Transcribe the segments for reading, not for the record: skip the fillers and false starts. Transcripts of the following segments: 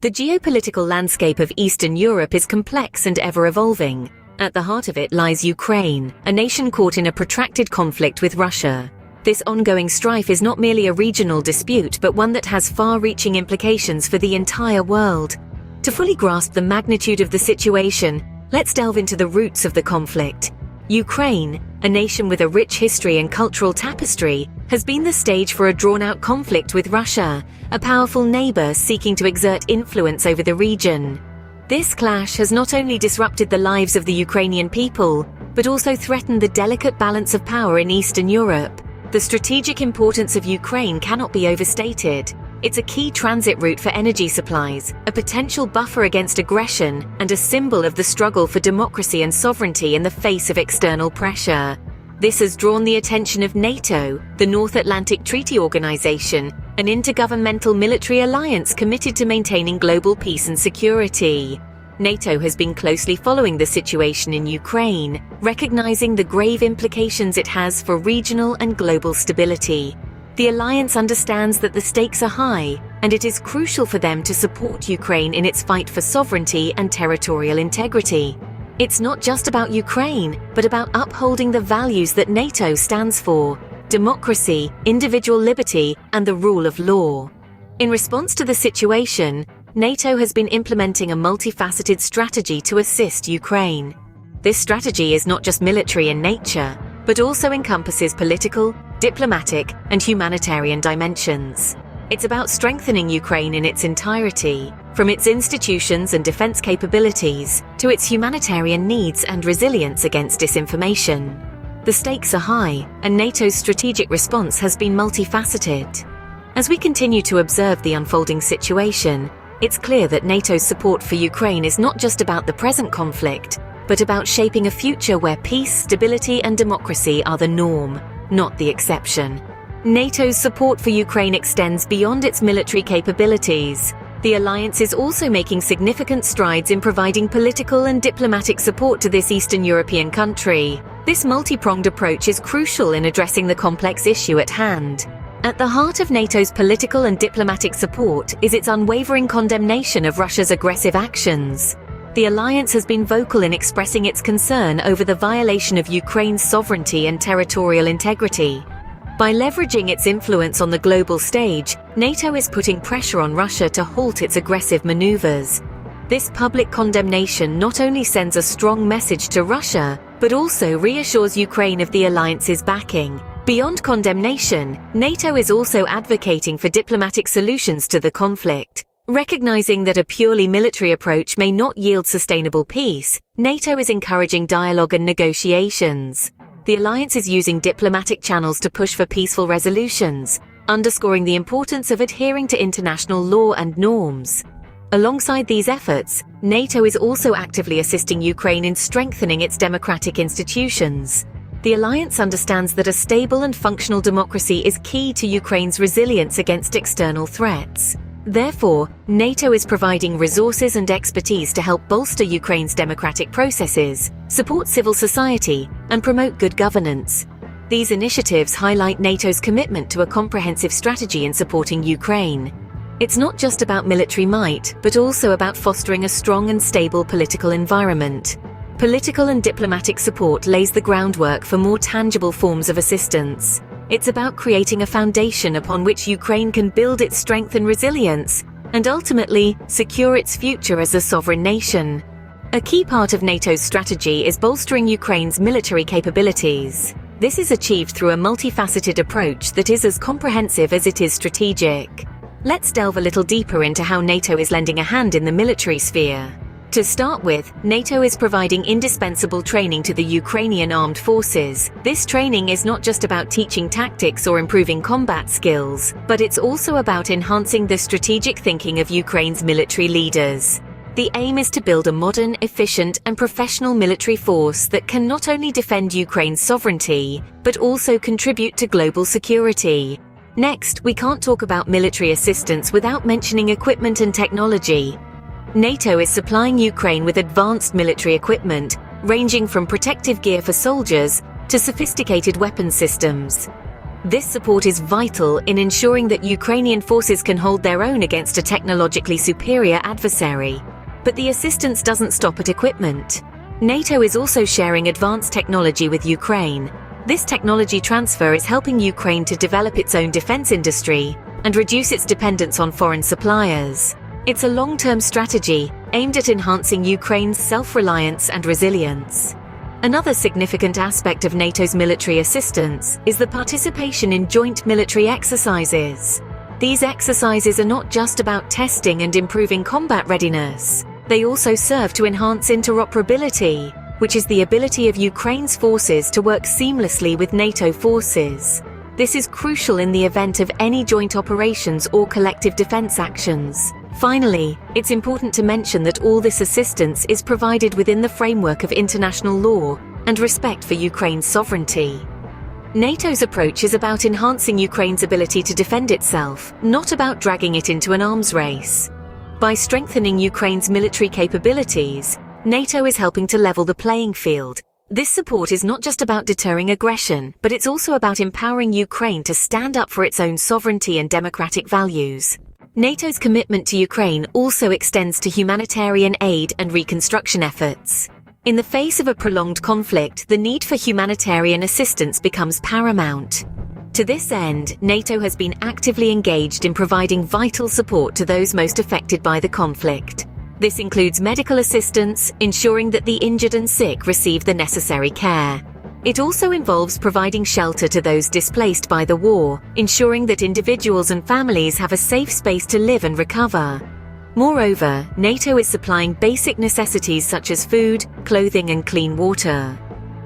The geopolitical landscape of Eastern Europe is complex and ever-evolving. At the heart of it lies Ukraine, a nation caught in a protracted conflict with Russia. This ongoing strife is not merely a regional dispute, but one that has far-reaching implications for the entire world. To fully grasp the magnitude of the situation, let's delve into the roots of the conflict. Ukraine, a nation with a rich history and cultural tapestry, has been the stage for a drawn-out conflict with Russia, a powerful neighbor seeking to exert influence over the region. This clash has not only disrupted the lives of the Ukrainian people, but also threatened the delicate balance of power in Eastern Europe. The strategic importance of Ukraine cannot be overstated. It's a key transit route for energy supplies, a potential buffer against aggression, and a symbol of the struggle for democracy and sovereignty in the face of external pressure. This has drawn the attention of NATO, the North Atlantic Treaty Organization, an intergovernmental military alliance committed to maintaining global peace and security. NATO has been closely following the situation in Ukraine, recognizing the grave implications it has for regional and global stability. The alliance understands that the stakes are high, and it is crucial for them to support Ukraine in its fight for sovereignty and territorial integrity. It's not just about Ukraine, but about upholding the values that NATO stands for: democracy, individual liberty, and the rule of law. In response to the situation, NATO has been implementing a multifaceted strategy to assist Ukraine. This strategy is not just military in nature, but also encompasses political, diplomatic, and humanitarian dimensions. It's about strengthening Ukraine in its entirety, from its institutions and defense capabilities to its humanitarian needs and resilience against disinformation. The stakes are high, and NATO's strategic response has been multifaceted. As we continue to observe the unfolding situation, it's clear that NATO's support for Ukraine is not just about the present conflict, but about shaping a future where peace, stability, and democracy are the norm, not the exception. NATO's support for Ukraine extends beyond its military capabilities. The alliance is also making significant strides in providing political and diplomatic support to this Eastern European country. This multi-pronged approach is crucial in addressing the complex issue at hand. At the heart of NATO's political and diplomatic support is its unwavering condemnation of Russia's aggressive actions. The alliance has been vocal in expressing its concern over the violation of Ukraine's sovereignty and territorial integrity. By leveraging its influence on the global stage, NATO is putting pressure on Russia to halt its aggressive maneuvers. This public condemnation not only sends a strong message to Russia, but also reassures Ukraine of the alliance's backing. Beyond condemnation, NATO is also advocating for diplomatic solutions to the conflict. Recognizing that a purely military approach may not yield sustainable peace, NATO is encouraging dialogue and negotiations. The alliance is using diplomatic channels to push for peaceful resolutions, underscoring the importance of adhering to international law and norms. Alongside these efforts, NATO is also actively assisting Ukraine in strengthening its democratic institutions. The alliance understands that a stable and functional democracy is key to Ukraine's resilience against external threats. Therefore, NATO is providing resources and expertise to help bolster Ukraine's democratic processes, support civil society, and promote good governance. These initiatives highlight NATO's commitment to a comprehensive strategy in supporting Ukraine. It's not just about military might, but also about fostering a strong and stable political environment. Political and diplomatic support lays the groundwork for more tangible forms of assistance. It's about creating a foundation upon which Ukraine can build its strength and resilience, and ultimately secure its future as a sovereign nation. A key part of NATO's strategy is bolstering Ukraine's military capabilities. This is achieved through a multifaceted approach that is as comprehensive as it is strategic. Let's delve a little deeper into how NATO is lending a hand in the military sphere. To start with, NATO is providing indispensable training to the Ukrainian armed forces. This training is not just about teaching tactics or improving combat skills, but it's also about enhancing the strategic thinking of Ukraine's military leaders. The aim is to build a modern, efficient, and professional military force that can not only defend Ukraine's sovereignty, but also contribute to global security. Next, we can't talk about military assistance without mentioning equipment and technology. NATO is supplying Ukraine with advanced military equipment, ranging from protective gear for soldiers to sophisticated weapon systems. This support is vital in ensuring that Ukrainian forces can hold their own against a technologically superior adversary. But the assistance doesn't stop at equipment. NATO is also sharing advanced technology with Ukraine. This technology transfer is helping Ukraine to develop its own defense industry and reduce its dependence on foreign suppliers. It's a long-term strategy aimed at enhancing Ukraine's self-reliance and resilience. Another significant aspect of NATO's military assistance is the participation in joint military exercises. These exercises are not just about testing and improving combat readiness. They also serve to enhance interoperability, which is the ability of Ukraine's forces to work seamlessly with NATO forces. This is crucial in the event of any joint operations or collective defense actions. Finally, it's important to mention that all this assistance is provided within the framework of international law and respect for Ukraine's sovereignty. NATO's approach is about enhancing Ukraine's ability to defend itself, not about dragging it into an arms race. By strengthening Ukraine's military capabilities, NATO is helping to level the playing field. This support is not just about deterring aggression, but it's also about empowering Ukraine to stand up for its own sovereignty and democratic values. NATO's commitment to Ukraine also extends to humanitarian aid and reconstruction efforts. In the face of a prolonged conflict, the need for humanitarian assistance becomes paramount. To this end, NATO has been actively engaged in providing vital support to those most affected by the conflict. This includes medical assistance, ensuring that the injured and sick receive the necessary care. It also involves providing shelter to those displaced by the war, ensuring that individuals and families have a safe space to live and recover. Moreover, NATO is supplying basic necessities such as food, clothing, and clean water.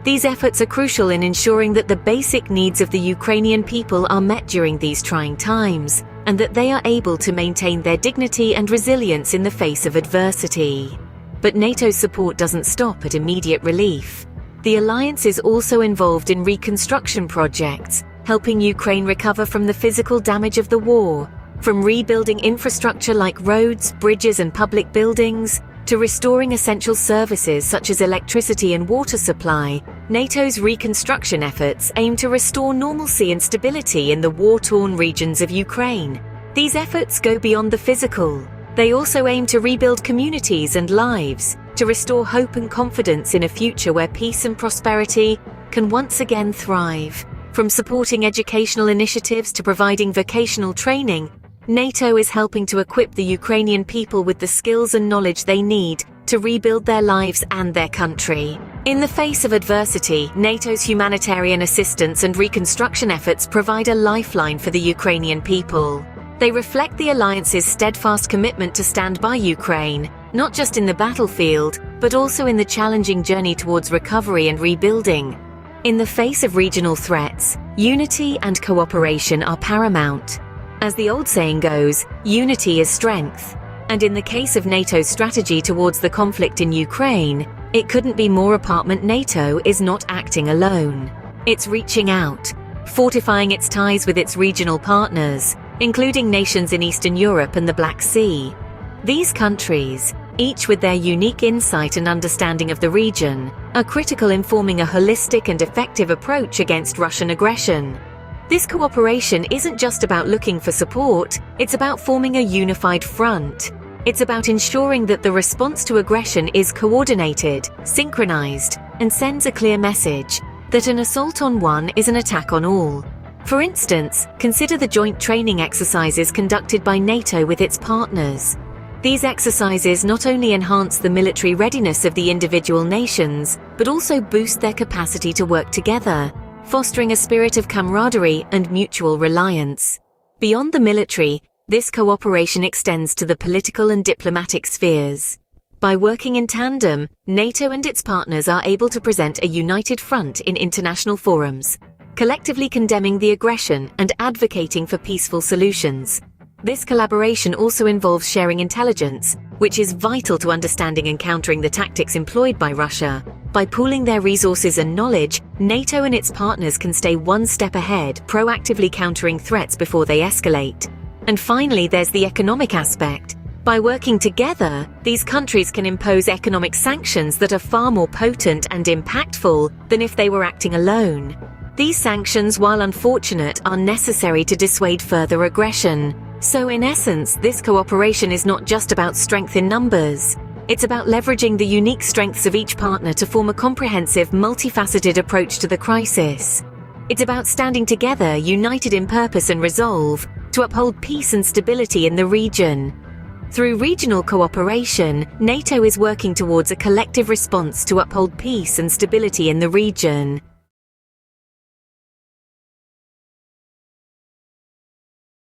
These efforts are crucial in ensuring that the basic needs of the Ukrainian people are met during these trying times, and that they are able to maintain their dignity and resilience in the face of adversity. But NATO's support doesn't stop at immediate relief. The alliance is also involved in reconstruction projects, helping Ukraine recover from the physical damage of the war, from rebuilding infrastructure like roads, bridges, and public buildings, to restoring essential services such as electricity and water supply. NATO's reconstruction efforts aim to restore normalcy and stability in the war-torn regions of Ukraine. These efforts go beyond the physical. They also aim to rebuild communities and lives, to restore hope and confidence in a future where peace and prosperity can once again thrive. From supporting educational initiatives to providing vocational training, NATO is helping to equip the Ukrainian people with the skills and knowledge they need to rebuild their lives and their country. In the face of adversity, NATO's humanitarian assistance and reconstruction efforts provide a lifeline for the Ukrainian people. They reflect the alliance's steadfast commitment to stand by Ukraine, not just in the battlefield, but also in the challenging journey towards recovery and rebuilding. In the face of regional threats, unity and cooperation are paramount. As the old saying goes, unity is strength. And in the case of NATO's strategy towards the conflict in Ukraine, it couldn't be more apparent. NATO is not acting alone. It's reaching out, fortifying its ties with its regional partners, including nations in Eastern Europe and the Black Sea. These countries, each with their unique insight and understanding of the region, are critical in forming a holistic and effective approach against Russian aggression. This cooperation isn't just about looking for support, it's about forming a unified front. It's about ensuring that the response to aggression is coordinated, synchronized, and sends a clear message that an assault on one is an attack on all. For instance, consider the joint training exercises conducted by NATO with its partners. These exercises not only enhance the military readiness of the individual nations, but also boost their capacity to work together, fostering a spirit of camaraderie and mutual reliance. Beyond the military, this cooperation extends to the political and diplomatic spheres. By working in tandem, NATO and its partners are able to present a united front in international forums, collectively condemning the aggression and advocating for peaceful solutions. This collaboration also involves sharing intelligence, which is vital to understanding and countering the tactics employed by Russia. By pooling their resources and knowledge, NATO and its partners can stay one step ahead, proactively countering threats before they escalate. And finally, there's the economic aspect. By working together, these countries can impose economic sanctions that are far more potent and impactful than if they were acting alone. These sanctions, while unfortunate, are necessary to dissuade further aggression. So in essence, this cooperation is not just about strength in numbers. It's about leveraging the unique strengths of each partner to form a comprehensive, multifaceted approach to the crisis. It's about standing together, united in purpose and resolve, to uphold peace and stability in the region. Through regional cooperation, NATO is working towards a collective response to uphold peace and stability in the region.